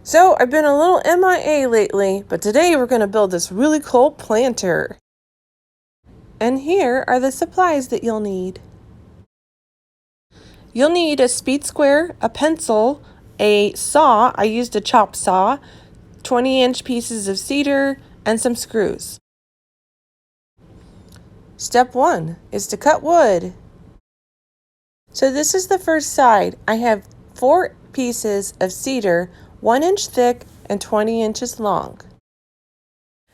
So I've been a little MIA lately, but today we're going to build this really cool planter. And here are the supplies that you'll need. You'll need a speed square, a pencil, a saw, I used a chop saw, 20-inch pieces of cedar, and some screws. Step 1 is to cut wood. So this is the first side. I have 4 pieces of cedar, 1 inch thick and 20 inches long.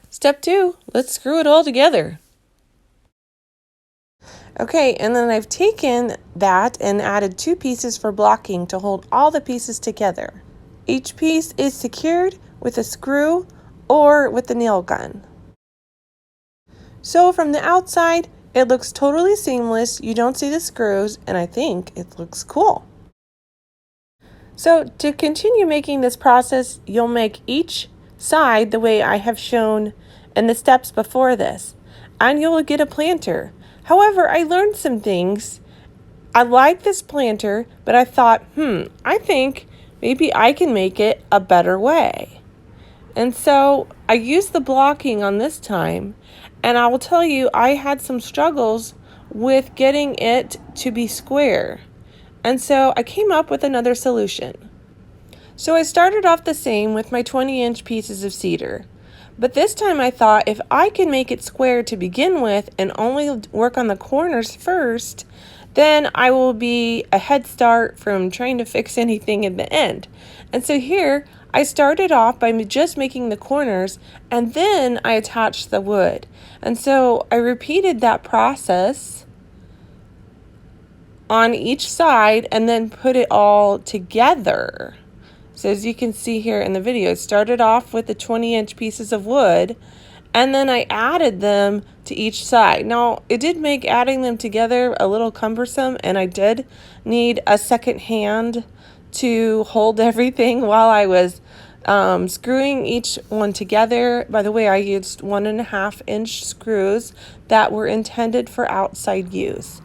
Step 2, let's screw it all together. Okay, and then I've taken that and added 2 pieces for blocking to hold all the pieces together. Each piece is secured with a screw or with the nail gun. So from the outside, it looks totally seamless. You don't see the screws, and I think it looks cool. So to continue making this process, you'll make each side the way I have shown in the steps before this, and you'll get a planter. However, I learned some things. I like this planter, but I thought, I think maybe I can make it a better way. And so I used the blocking on this time, and I will tell you, I had some struggles with getting it to be square. And so I came up with another solution. So I started off the same with my 20-inch pieces of cedar. But this time I thought if I can make it square to begin with and only work on the corners first, then I will be a head start from trying to fix anything in the end. And so here I started off by just making the corners, and then I attached the wood. And so I repeated that process on each side and then put it all together. So as you can see here in the video, it started off with the 20-inch pieces of wood, and then I added them to each side. Now, it did make adding them together a little cumbersome, and I did need a second hand to hold everything while I was screwing each one together. By the way, I used 1.5-inch screws that were intended for outside use.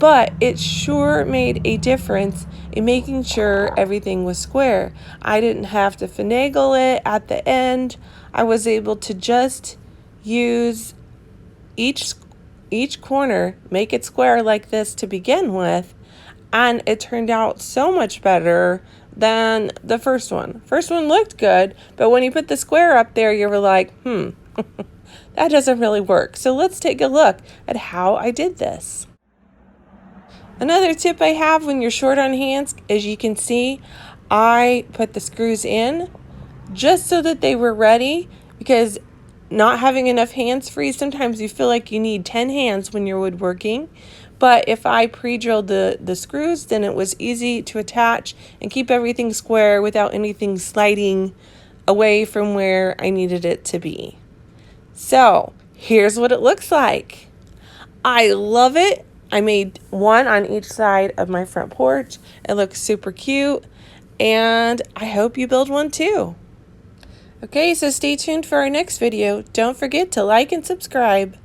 But it sure made a difference in making sure everything was square. I didn't have to finagle it at the end. I was able to just use each corner, make it square like this to begin with, and it turned out so much better than the first one. First one looked good, but when you put the square up there, you were like, that doesn't really work. So let's take a look at how I did this. Another tip I have when you're short on hands, as you can see, I put the screws in just so that they were ready, because not having enough hands free, sometimes you feel like you need 10 hands when you're woodworking. But if I pre-drilled the screws, then it was easy to attach and keep everything square without anything sliding away from where I needed it to be. So here's what it looks like. I love it. I made one on each side of my front porch. It looks super cute, and I hope you build one too. Okay, so stay tuned for our next video. Don't forget to like and subscribe.